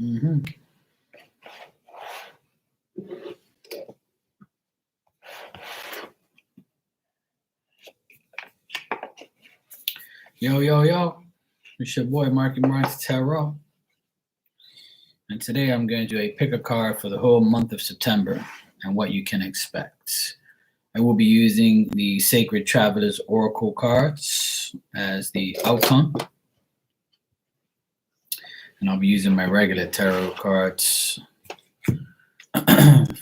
Mm-hmm. Yo, yo, yo. It's your boy, Marky Marks Tarot. And today I'm going to do a pick a card for the whole month of September and what you can expect. I will be using the Sacred Travelers Oracle cards as the outcome. And I'll be using my regular tarot cards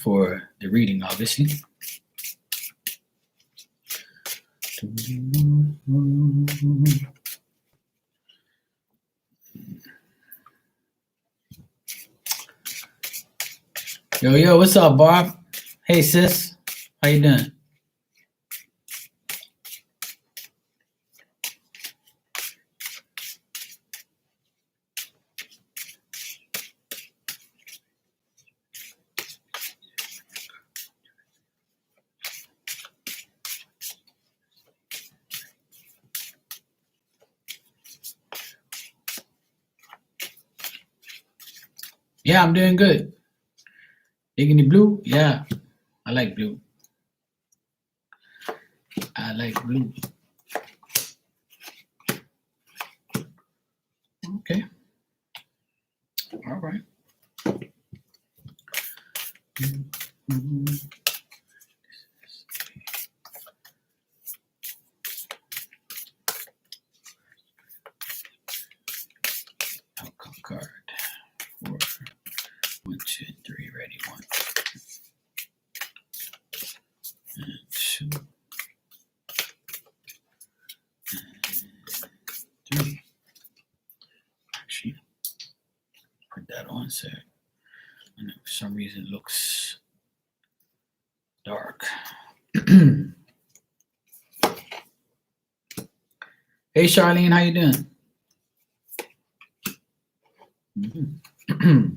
for the reading, obviously. Yo, yo, what's up, Barb? Hey, sis. How you doing? Yeah, I'm doing good. Digging the blue? Yeah, I like blue. I like blue. Okay. All right. Outcome card. 4, 1, 2, 3, ready. 1, and 2, and 3. Actually, put that on so and for some reason it looks dark. Hey Charlene, how you doing? Mm-hmm.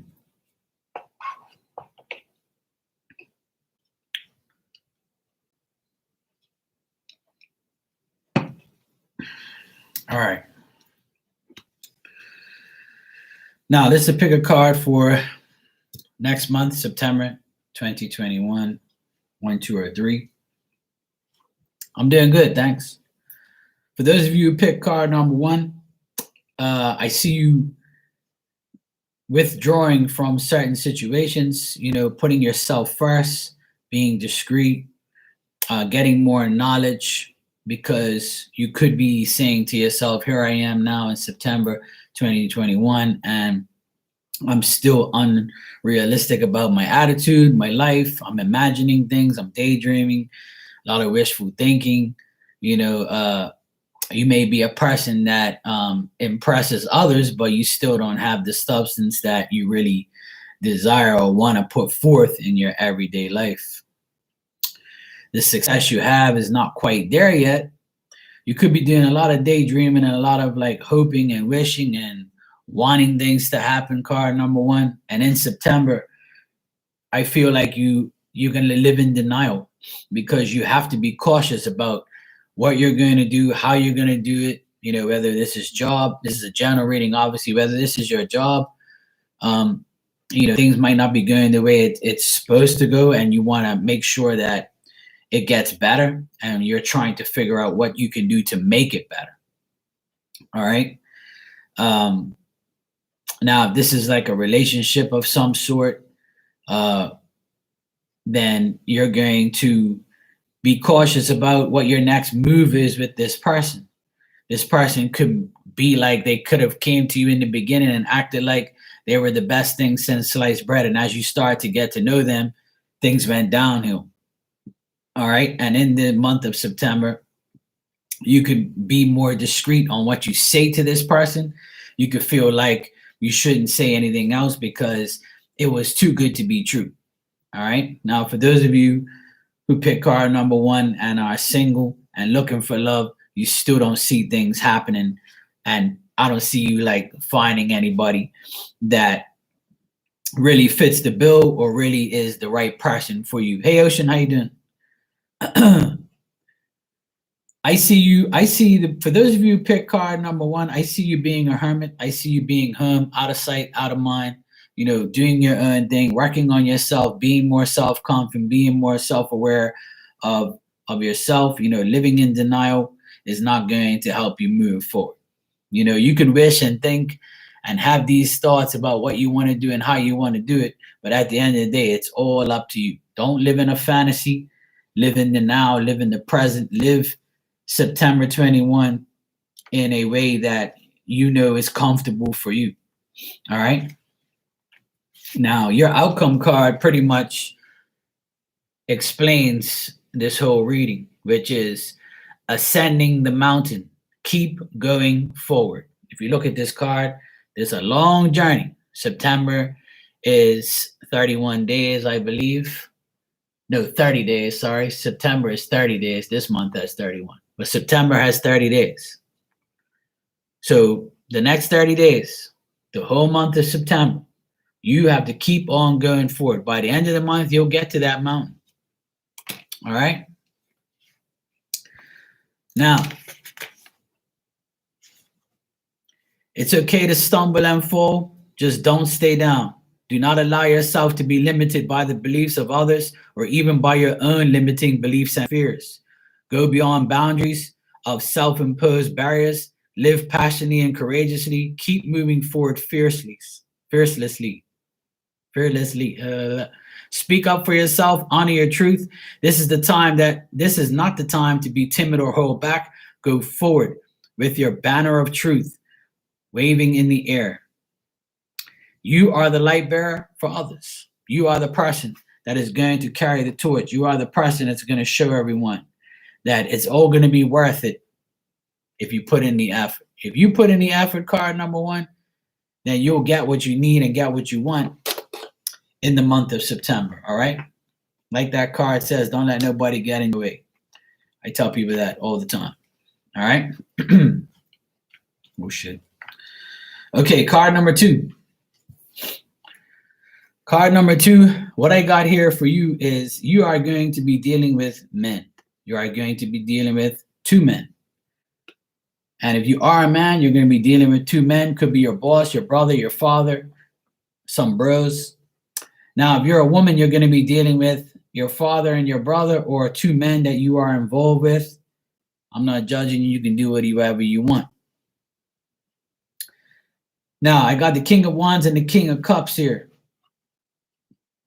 All right. Now, this is a pick a card for next month, September 2021, 1, 2, or 3. I'm doing good, thanks. For those of you who pick card number 1, I see you withdrawing from certain situations, putting yourself first, being discreet, getting more knowledge, because you could be saying to yourself, here I am now in September 2021, and I'm still unrealistic about my attitude, my life. I'm imagining things, I'm daydreaming, a lot of wishful thinking. You may be a person that impresses others, but you still don't have the substance that you really desire or want to put forth in your everyday life. The success you have is not quite there yet. You could be doing a lot of daydreaming and a lot of like hoping and wishing and wanting things to happen, card number 1. And in September, I feel like you're going to live in denial because you have to be cautious about what you're going to do, how you're going to do it, whether this is a general reading, obviously, whether this is your job, things might not be going the way it's supposed to go, and you want to make sure that it gets better, and you're trying to figure out what you can do to make it better. All right. Now, if this is like a relationship of some sort, then you're going to be cautious about what your next move is with this person. This person could be like they could have came to you in the beginning and acted like they were the best thing since sliced bread. And as you start to get to know them, things went downhill. All right. And in the month of September, you could be more discreet on what you say to this person. You could feel like you shouldn't say anything else because it was too good to be true. All right. Now, for those of you who pick card number 1 and are single and looking for love, you still don't see things happening. And I don't see you like finding anybody that really fits the bill or really is the right person for you. Hey, Ocean, how you doing? I see for those of you who pick card number 1, I see you being a hermit. I see you being home, out of sight, out of mind, doing your own thing, working on yourself, being more self-confident, being more self-aware of yourself, living in denial is not going to help you move forward. You can wish and think and have these thoughts about what you want to do and how you want to do it, but at the end of the day, it's all up to you. Don't live in a fantasy. Live in the now, live in the present, live September 21 in a way that is comfortable for you. All right. Now, your outcome card pretty much explains this whole reading, which is ascending the mountain. Keep going forward. If you look at this card, there's a long journey. September is 31 days, I believe. No, 30 days, sorry. September is 30 days. This month has 31. But September has 30 days. So the next 30 days, the whole month of September, you have to keep on going forward. By the end of the month, you'll get to that mountain. All right? Now, it's okay to stumble and fall. Just don't stay down. Do not allow yourself to be limited by the beliefs of others or even by your own limiting beliefs and fears. Go beyond boundaries of self-imposed barriers. Live passionately and courageously. Keep moving forward fearlessly. Speak up for yourself. Honor your truth. This is not the time to be timid or hold back. Go forward with your banner of truth waving in the air. You are the light bearer for others. You are the person that is going to carry the torch. You are the person that's going to show everyone that it's all going to be worth it if you put in the effort. If you put in the effort, card number 1, then you'll get what you need and get what you want in the month of September, all right? Like that card says, don't let nobody get in your way. I tell people that all the time, all right? Oh, shit. Okay, card number 2. Card number 2, what I got here for you is you are going to be dealing with men. You are going to be dealing with 2 men. And if you are a man, you're going to be dealing with 2 men. Could be your boss, your brother, your father, some bros. Now, if you're a woman, you're going to be dealing with your father and your brother or 2 men that you are involved with. I'm not judging you. You can do whatever you want. Now, I got the King of Wands and the King of Cups here.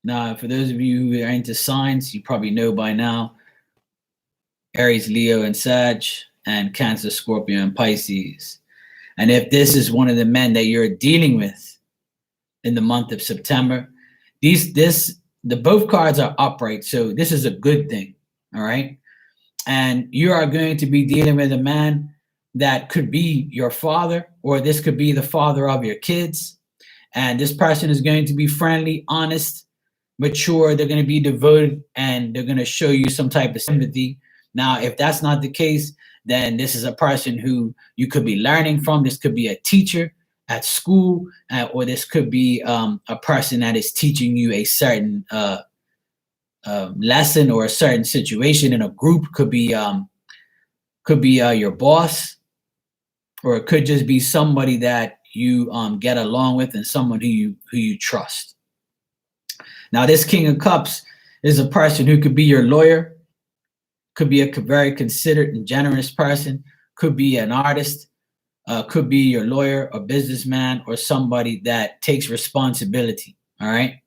Now, for those of you who are into signs, you probably know by now, Aries, Leo, and Sag, and Cancer, Scorpio, and Pisces. And if this is one of the men that you're dealing with in the month of September, the both cards are upright, so this is a good thing, all right? And you are going to be dealing with a man that could be your father, or this could be the father of your kids. And this person is going to be friendly, honest, mature. They're going to be devoted, and they're going to show you some type of sympathy. Now, if that's not the case, then this is a person who you could be learning from. This could be a teacher at school, or this could be a person that is teaching you a certain lesson or a certain situation in a group. Could be your boss, or it could just be somebody that you get along with and someone who you trust. Now, this King of Cups is a person who could be your lawyer, could be a very considerate and generous person, could be an artist, could be your lawyer, a businessman, or somebody that takes responsibility, all right?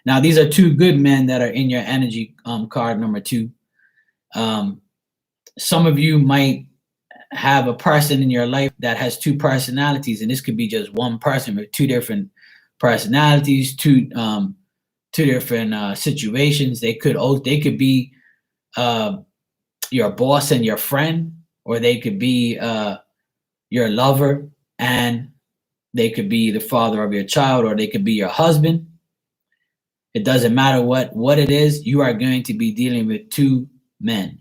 Now, these are 2 good men that are in your energy card number 2. Some of you might have a person in your life that has 2 personalities, and this could be just one person with 2 different personalities, 2 different situations. They could be your boss and your friend, or they could be your lover and they could be the father of your child, or they could be your husband. It doesn't matter what it is. You are going to be dealing with 2 men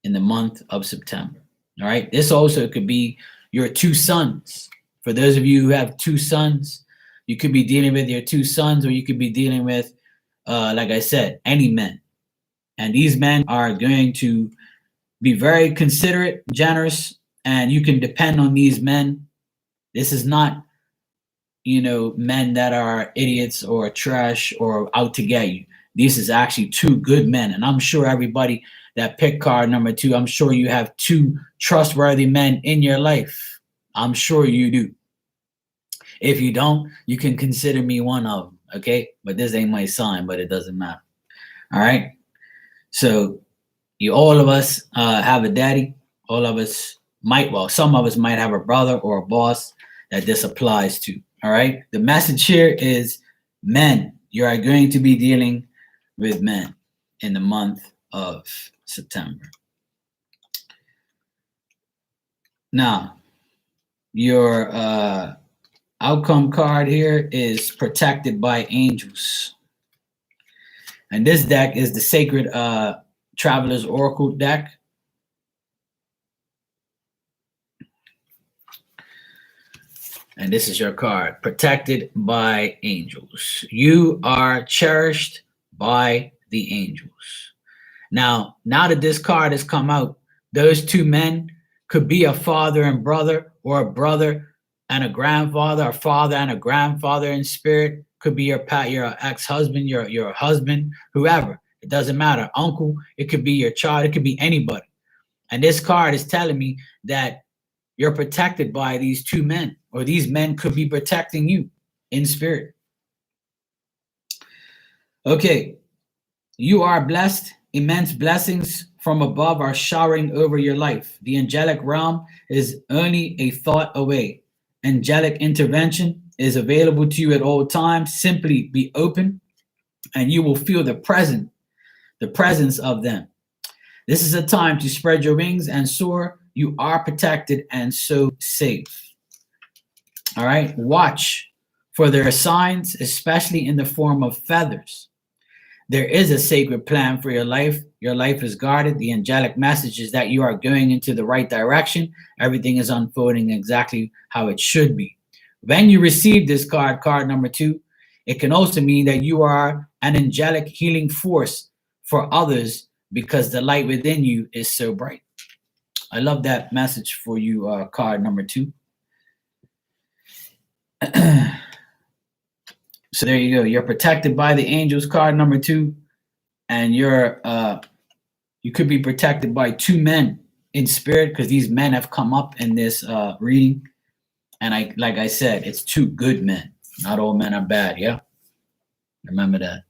in the month of September. All right. This also could be your 2 sons. For those of you who have 2 sons, you could be dealing with your 2 sons, or you could be dealing with, like I said, any men. And these men are going to be very considerate, generous, and you can depend on these men. This is not, men that are idiots or trash or out to get you. This is actually two good men. And I'm sure everybody that picked card number 2, I'm sure you have two trustworthy men in your life. I'm sure you do. If you don't, you can consider me one of them. Okay. But this ain't my sign, but it doesn't matter. All right. So all of us have a daddy. All of us some of us might have a brother or a boss that this applies to. All right. The message here is men. You are going to be dealing with men in the month of September. Now, your outcome card here is protected by angels. And this deck is the Sacred Traveler's Oracle deck. And this is your card, protected by angels. You are cherished by the angels. Now that this card has come out, those two men could be a father and brother, or a brother and a grandfather, a father and a grandfather in spirit. Could be your ex-husband, your husband, whoever. It doesn't matter. Uncle, it could be your child, it could be anybody. And this card is telling me that you're protected by these two men, or these men could be protecting you in spirit. Okay, you are blessed. Immense blessings from above are showering over your life. The angelic realm is only a thought away. Angelic intervention is available to you at all times. Simply be open and you will feel the presence of them. This is a time to spread your wings and soar. You are protected and so safe. All right. Watch for their signs, especially in the form of feathers. There is a sacred plan for your life. Your life is guarded. The angelic message is that you are going into the right direction. Everything is unfolding exactly how it should be. When you receive this card number 2, it can also mean that you are an angelic healing force for others because the light within you is so bright. I love that message for you, card number 2. So there you go. You're protected by the angels, card number 2, and you could be protected by two men in spirit because these men have come up in this reading. And like I said, it's two good men. Not all men are bad. Yeah, remember that.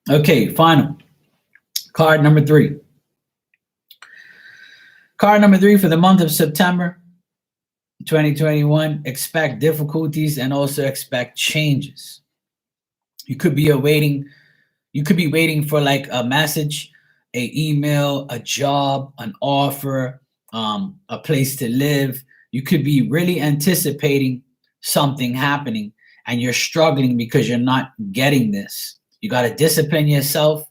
Okay, final card number 3. Card number 3 for the month of September 2021, expect difficulties and also expect changes. You could be waiting for like a message, a email, a job, an offer, a place to live. You could be really anticipating something happening and you're struggling because you're not getting this. You got to discipline yourself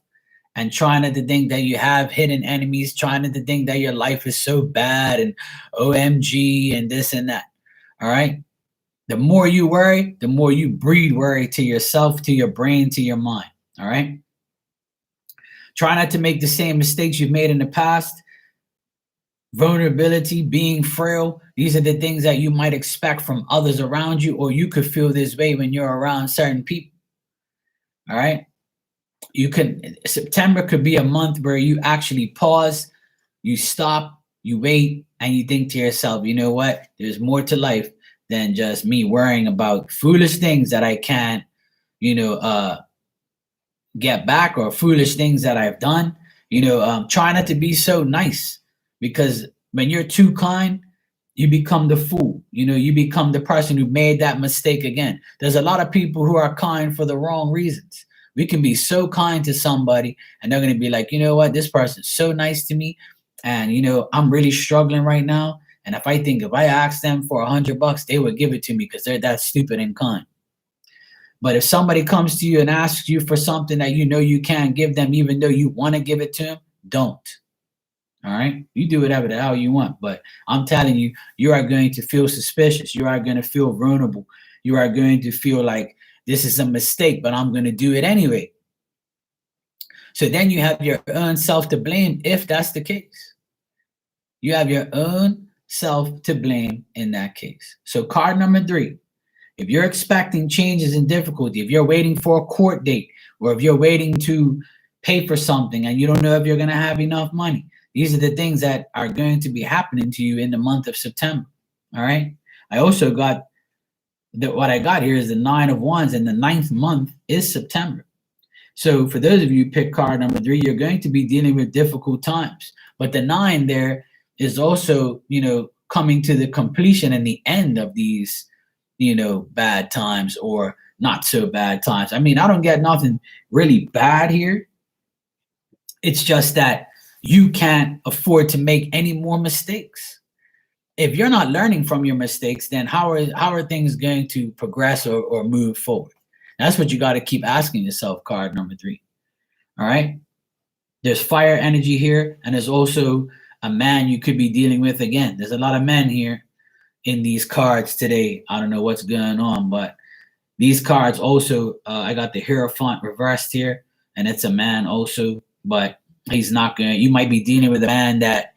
and try not to think that you have hidden enemies, trying not to think that your life is so bad and OMG and this and that. All right. The more you worry, the more you breed worry to yourself, to your brain, to your mind. All right. Try not to make the same mistakes you've made in the past. Vulnerability, being frail. These are the things that you might expect from others around you, or you could feel this way when you're around certain people. All right. September could be a month where you actually pause, you stop, you wait, and you think to yourself, you know what? There's more to life than just me worrying about foolish things that I can't, get back, or foolish things that I've done. Try not to be so nice, because when you're too kind, you become the fool. You become the person who made that mistake again. There's a lot of people who are kind for the wrong reasons. We can be so kind to somebody and they're going to be like, you know what, this person's so nice to me. And, I'm really struggling right now. And if I asked them for $100, they would give it to me because they're that stupid and kind. But if somebody comes to you and asks you for something that you can't give them, even though you want to give it to them, don't. All right. You do whatever the hell you want. But I'm telling you, you are going to feel suspicious. You are going to feel vulnerable. You are going to feel like, this is a mistake, but I'm going to do it anyway. So then you have your own self to blame if that's the case. You have your own self to blame in that case. So card number 3, if you're expecting changes in difficulty, if you're waiting for a court date, or if you're waiting to pay for something and you don't know if you're going to have enough money, these are the things that are going to be happening to you in the month of September. All right. I also got what I got here is the 9 of Wands, and the 9th month is September. So for those of you who pick card number 3, you're going to be dealing with difficult times. But the 9 there is also, coming to the completion and the end of these, bad times or not so bad times. I mean, I don't get nothing really bad here. It's just that you can't afford to make any more mistakes. If you're not learning from your mistakes, then how are things going to progress or move forward? That's what you got to keep asking yourself, card number 3. All right. There's fire energy here, and there's also a man you could be dealing with. Again, there's a lot of men here in these cards today. I don't know what's going on, but these cards also, I got the Hierophant reversed here, and it's a man also, but he's not going to, you might be dealing with a man that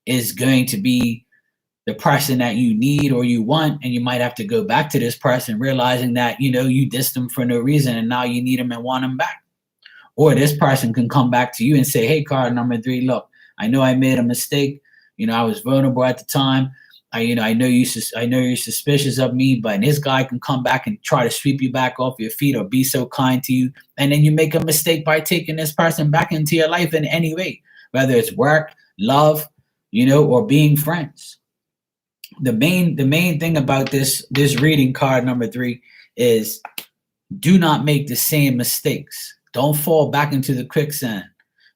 is going to be the person that you need or you want, and you might have to go back to this person realizing that, you dissed them for no reason and now you need them and want them back. Or this person can come back to you and say, hey, card number 3, look, I know I made a mistake. I was vulnerable at the time. I know you're suspicious of me, but this guy can come back and try to sweep you back off your feet or be so kind to you. And then you make a mistake by taking this person back into your life in any way, whether it's work, love, or being friends. The main thing about this reading, card number 3, is do not make the same mistakes. Don't fall back into the quicksand.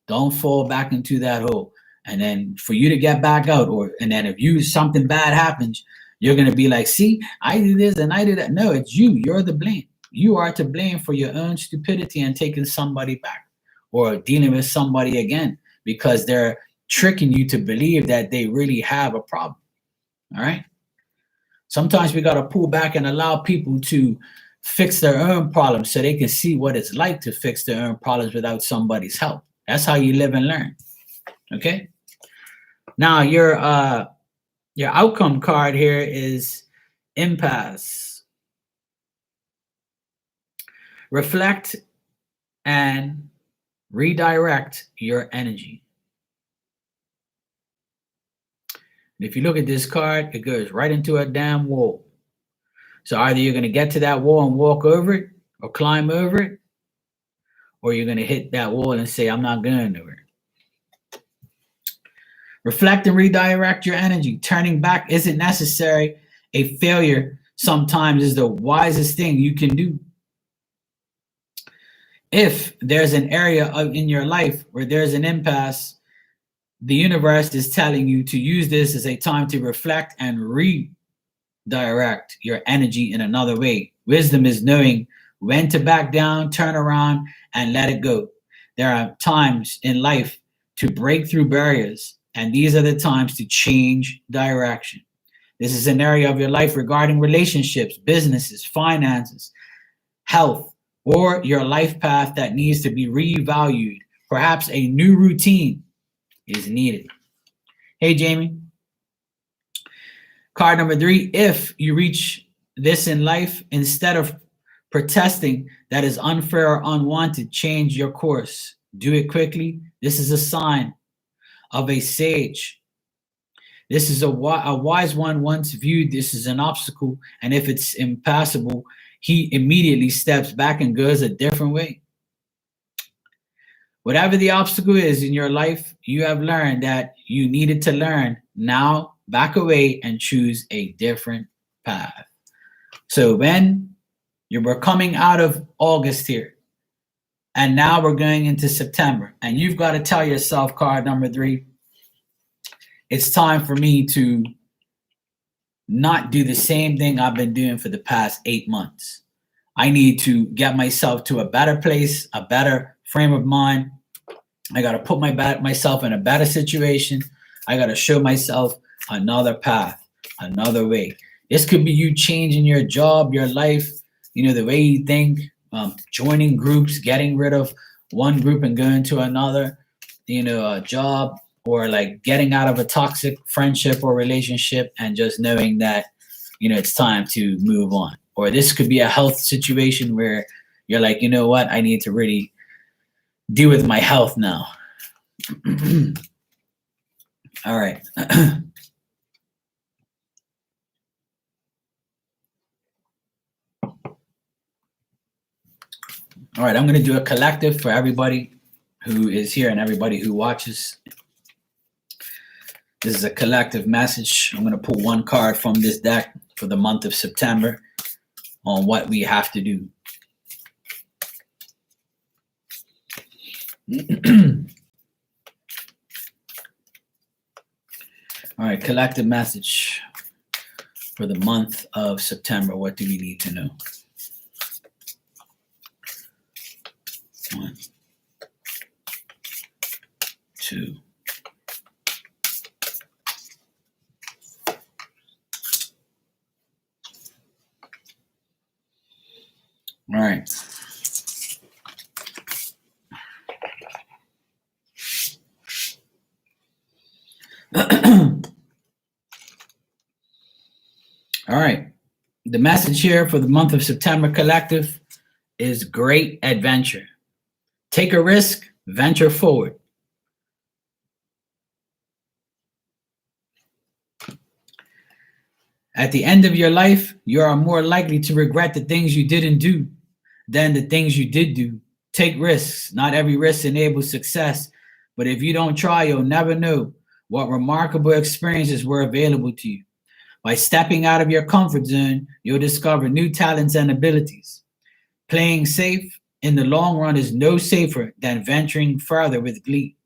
Don't fall back into that hole. And then for you to get back out, and then if something bad happens, you're gonna be like, see, I did this and I did that. No, it's you. You're the blame. You are to blame for your own stupidity and taking somebody back or dealing with somebody again because they're tricking you to believe that they really have a problem. All right. Sometimes we got to pull back and allow people to fix their own problems so they can see what it's like to fix their own problems without somebody's help. That's how you live and learn. Okay. Now your outcome card here is impasse. Reflect and redirect your energy. If you look at this card, it goes right into a damn wall. So either you're going to get to that wall and walk over it or climb over it, or you're going to hit that wall and say, I'm not going over it. Reflect and redirect your energy. Turning back isn't necessary. A failure sometimes is the wisest thing you can do. If there's an area in your life where there's an impasse, the universe is telling you to use this as a time to reflect and redirect your energy in another way. Wisdom is knowing when to back down, turn around, and let it go. There are times in life to break through barriers, and these are the times to change direction. This is an area of your life regarding relationships, businesses, finances, health, or your life path that needs to be revalued. Perhaps a new routine is needed. Hey, Jamie. Card number 3, if you reach this in life, instead of protesting that is unfair or unwanted, change your course. Do it quickly. This is a sign of a sage. This is a wise one once viewed this as an obstacle, and if it's impassable, he immediately steps back and goes a different way. Whatever the obstacle is in your life, you have learned that you needed to learn. Now back away and choose a different path. So when we're coming out of August here, and now we're going into September, and you've got to tell yourself, card number 3, it's time for me to not do the same thing I've been doing for the past 8 months. I need to get myself to a better place, a better frame of mind. I got to put myself in a better situation. I got to show myself another path, another way. This could be you changing your job, your life, the way you think, joining groups, getting rid of one group and going to another, a job, or like getting out of a toxic friendship or relationship and just knowing that, it's time to move on. Or this could be a health situation where you're like, you know what, I need to really deal with my health now. All right. All right, I'm going to do a collective for everybody who is here and everybody who watches. This is a collective message. I'm going to pull one card from this deck for the month of September on what we have to do. All right, collective message for the month of September. What do we need to know? 1, 2. All right. All right. The message here for the month of September collective is great adventure. Take a risk, venture forward. At the end of your life, you are more likely to regret the things you didn't do than the things you did do. Take risks. Not every risk enables success, but if you don't try, you'll never know what remarkable experiences were available to you. By stepping out of your comfort zone, you'll discover new talents and abilities. Playing safe in the long run is no safer than venturing further with glee.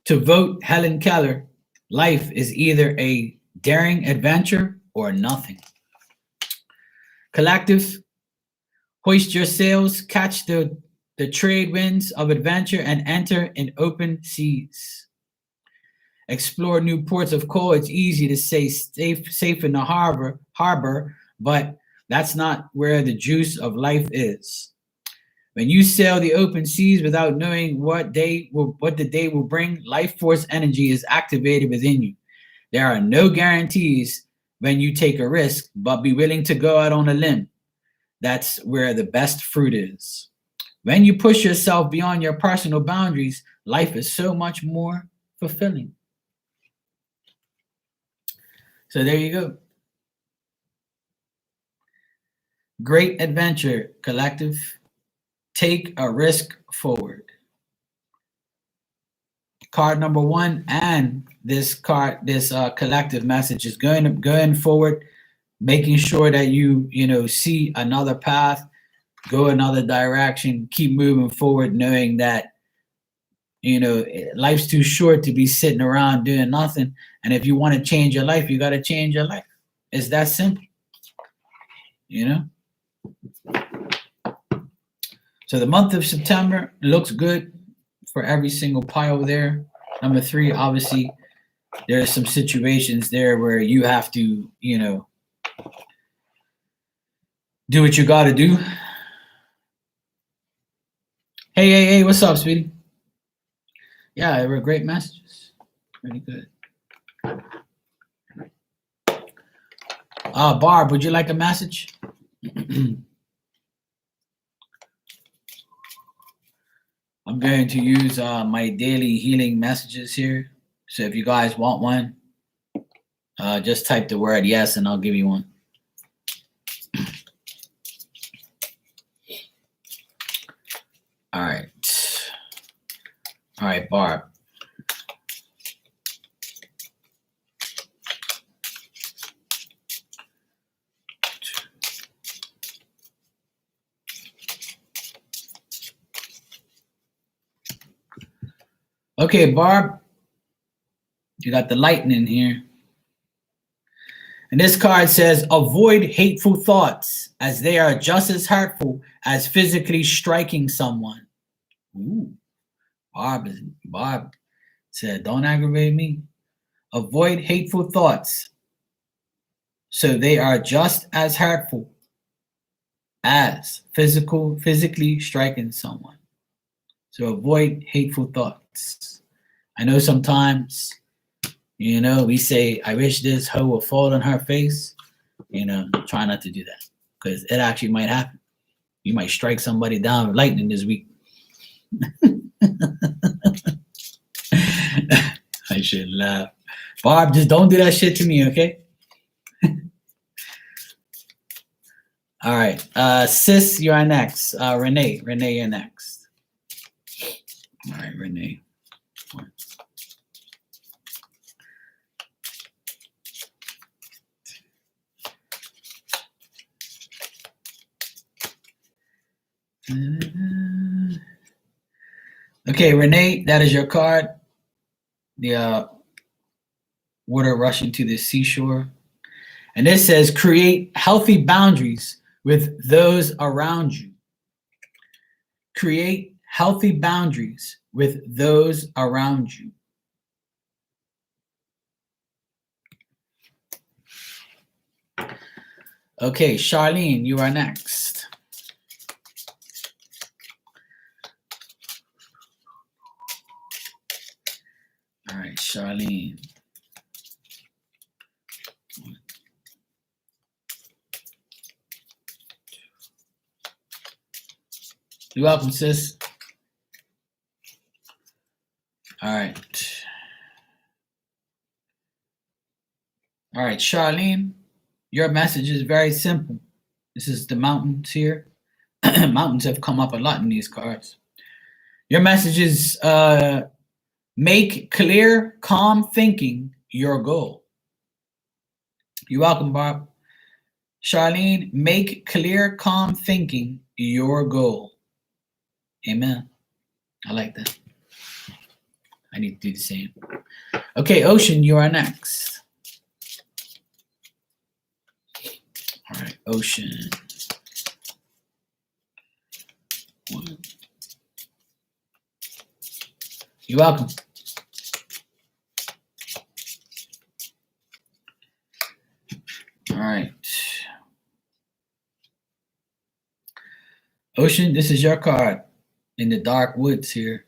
To vote Helen Keller, life is either a daring adventure or nothing. Collective, hoist your sails, catch the trade winds of adventure, and enter in open seas. Explore new ports of call. It's easy to say safe in the harbor, but that's not where the juice of life is. When you sail the open seas without knowing what the day will bring, life force energy is activated within you. There are no guarantees when you take a risk, but be willing to go out on a limb. That's where the best fruit is. When you push yourself beyond your personal boundaries, life is so much more fulfilling. So there you go. Great adventure, collective. Take a risk forward. Card number 1 and this collective message is going forward, making sure that you see another path, go another direction, keep moving forward, knowing that life's too short to be sitting around doing nothing. And if you want to change your life, you got to change your life. It's that simple. So the month of September looks good for every single pile there. Number 3, obviously, there are some situations there where you have to, do what you got to do. Hey, what's up, sweetie? Yeah, they were great messages. Pretty good. Barb, would you like a message? I'm going to use my daily healing messages here. So if you guys want one, just type the word yes and I'll give you one. All right, Barb. Okay, Barb, you got the lightning here. And this card says, avoid hateful thoughts as they are just as hurtful as physically striking someone. Ooh, Barb said, don't aggravate me. Avoid hateful thoughts. So they are just as hurtful as physically striking someone. So avoid hateful thoughts. I know sometimes, we say, I wish this hoe would fall on her face. Try not to do that because it actually might happen. You might strike somebody down with lightning this week. I should laugh. Barb, just don't do that shit to me, okay? All right. Sis, you are next. Renee, you're next. All right, Renee. Okay, Renee, that is your card. The water rushing to the seashore. And this says, create healthy boundaries with those around you. Create healthy boundaries with those around you. Okay, Charlene, you are next. All right, Charlene. You're welcome, sis. All right. All right, Charlene, your message is very simple. This is the mountains here. Mountains have come up a lot in these cards. Your message is make clear, calm thinking your goal. You're welcome, Bob. Charlene, make clear, calm thinking your goal. Amen. I like that. I need to do the same. Okay, Ocean, you are next. All right, Ocean. One. You're welcome. All right. Ocean, this is your card in the dark woods here.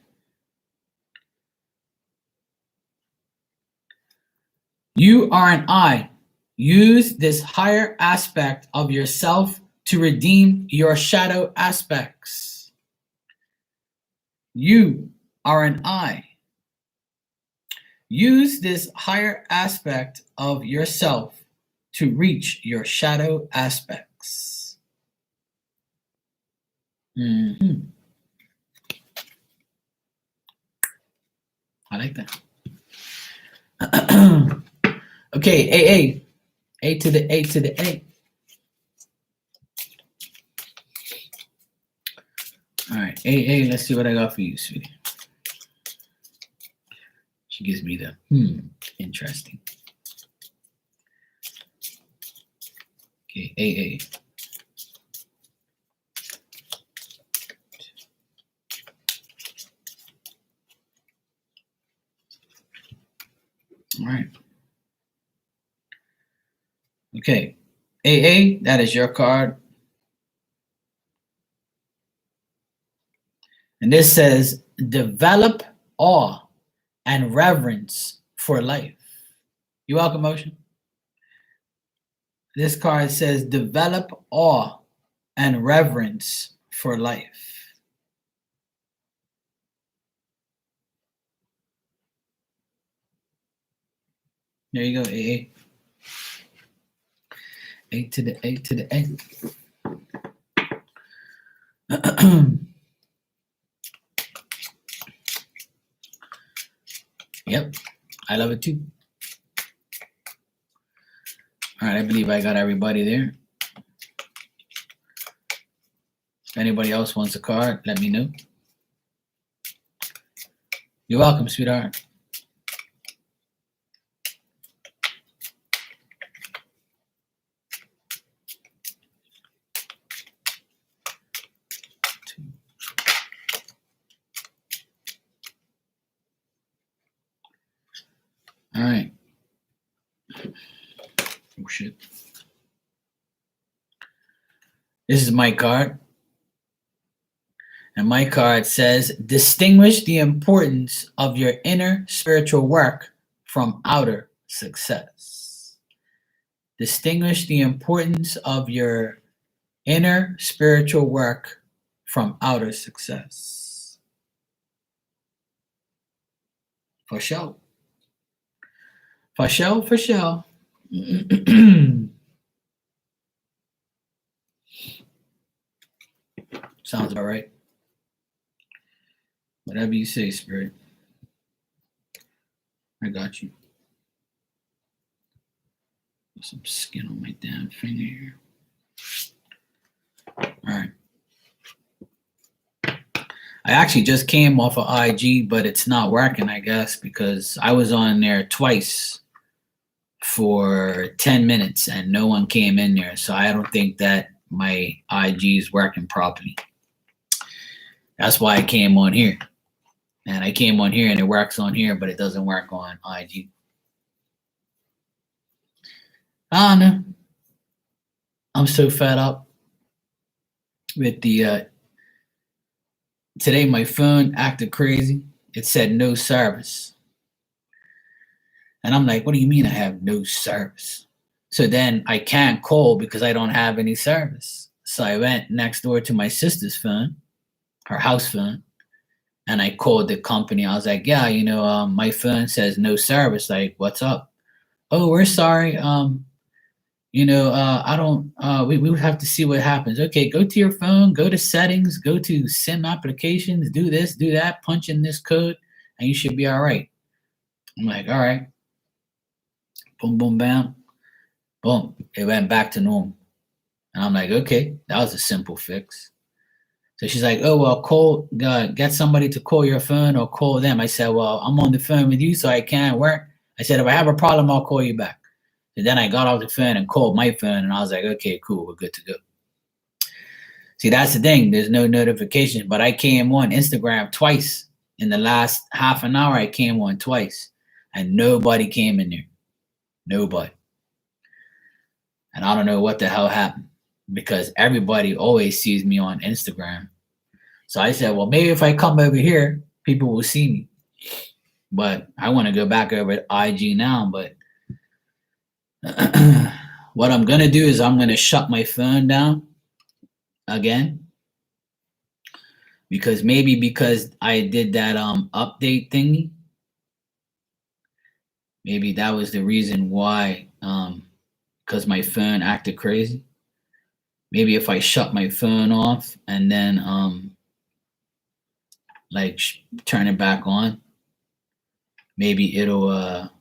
You are an I. Use this higher aspect of yourself to redeem your shadow aspects. You are an I. Use this higher aspect of yourself to reach your shadow aspects. Mm-hmm. I like that. Okay, AA. A to the A to the A. All right, AA, let's see what I got for you, sweetie. She gives me the interesting. Okay, AA. All right. Okay, AA, that is your card. And this says, develop awe and reverence for life. You're welcome, Ocean. This card says, develop awe and reverence for life. There you go, AA. A to the A to the A. Yep, I love it too. All right, I believe I got everybody there. If anybody else wants a card, let me know. You're welcome, sweetheart. All right. Oh, shit. This is my card. And my card says, distinguish the importance of your inner spiritual work from outer success. Distinguish the importance of your inner spiritual work from outer success. For sure. For sure, for sure. Sounds about right. Whatever you say, Spirit. I got you. Some skin on my damn finger here. All right. I actually just came off of IG, but it's not working, I guess, because I was on there twice for 10 minutes and no one came in there. So I don't think that my IG is working properly. That's why I came on here. And I came on here and it works on here, but it doesn't work on IG. I don't know. I'm so fed up with the today my phone acted crazy. It said no service. And I'm like, what do you mean I have no service? So then I can't call because I don't have any service. So I went next door to my sister's phone, her house phone, and I called the company. I was like, yeah, my phone says no service. Like, what's up? Oh, we're sorry. I don't, we would have to see what happens. Okay, go to your phone, go to settings, go to SIM applications, do this, do that, punch in this code, and you should be all right. I'm like, all right. Boom, boom, bam. Boom. It went back to normal. And I'm like, okay, that was a simple fix. So she's like, oh, well, get somebody to call your phone or call them. I said, well, I'm on the phone with you, so I can't work. I said, if I have a problem, I'll call you back. And then I got off the phone and called my phone, and I was like, okay, cool, we're good to go. See, that's the thing. There's no notification, but I came on Instagram twice. In the last half an hour, I came on twice, and nobody came in there. Nobody. And I don't know what the hell happened because everybody always sees me on Instagram. So I said, well, maybe if I come over here, people will see me. But I want to go back over to IG now, but what I'm going to do is I'm going to shut my phone down again because I did that update thingy. Maybe that was the reason why, because my phone acted crazy. Maybe if I shut my phone off and then turn it back on, maybe it'll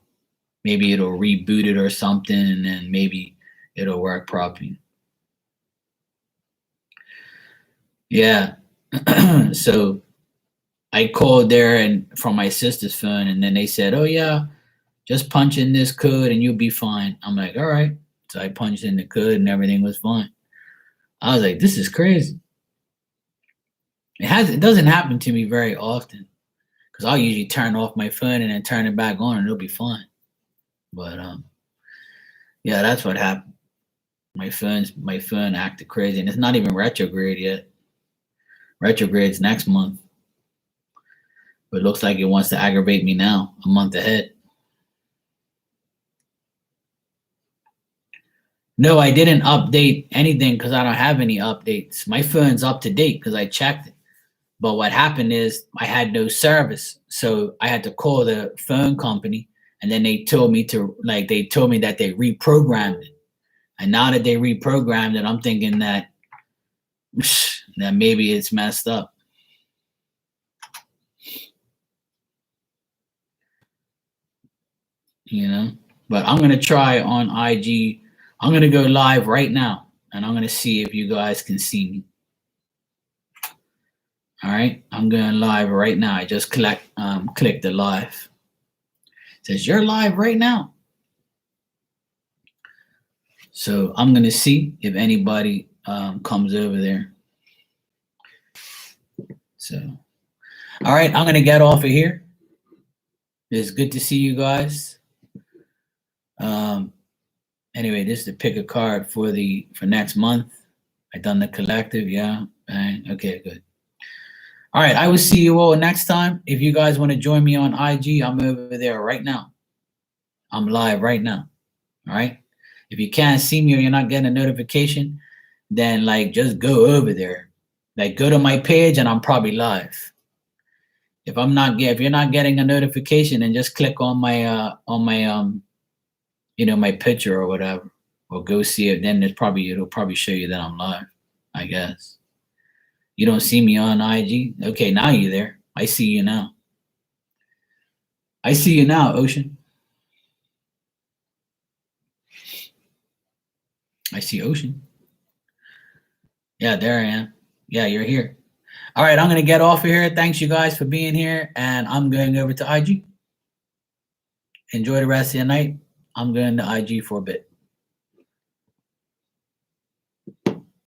reboot it or something, and then maybe it'll work properly. Yeah. So I called there and from my sister's phone, and then they said, oh yeah, just punch in this code and you'll be fine. I'm like, all right. So I punched in the code and everything was fine. I was like, this is crazy. It doesn't happen to me very often because I'll usually turn off my phone and then turn it back on and it'll be fine. But yeah, that's what happened. My phone acted crazy, and it's not even retrograde yet. Retrograde's next month, but it looks like it wants to aggravate me now, a month ahead. No, I didn't update anything because I don't have any updates. My phone's up to date because I checked it. But what happened is I had no service, so I had to call the phone company, and then they told me that they reprogrammed it. And now that they reprogrammed it, I'm thinking that maybe it's messed up. But I'm going to try on IG. I'm going to go live right now, and I'm going to see if you guys can see me. All right, I'm going live right now. I just clicked the live. It says you're live right now. So I'm going to see if anybody comes over there. So, all right, I'm going to get off of here. It's good to see you guys. Anyway, this is to pick a card for next month. I done the collective, yeah. Bang. Okay, good. All right, I will see you all next time. If you guys want to join me on IG, I'm over there right now. I'm live right now. All right. If you can't see me or you're not getting a notification, then like just go over there. Like go to my page and I'm probably live. If you're not getting a notification, then just click on my my picture or whatever. Or go see it. Then it'll probably show you that I'm live, I guess. You don't see me on IG? Okay, now you're there. I see you now. I see you now, Ocean. I see Ocean. Yeah, there I am. Yeah, you're here. All right, I'm going to get off of here. Thanks, you guys, for being here. And I'm going over to IG. Enjoy the rest of your night. I'm going to IG for a bit.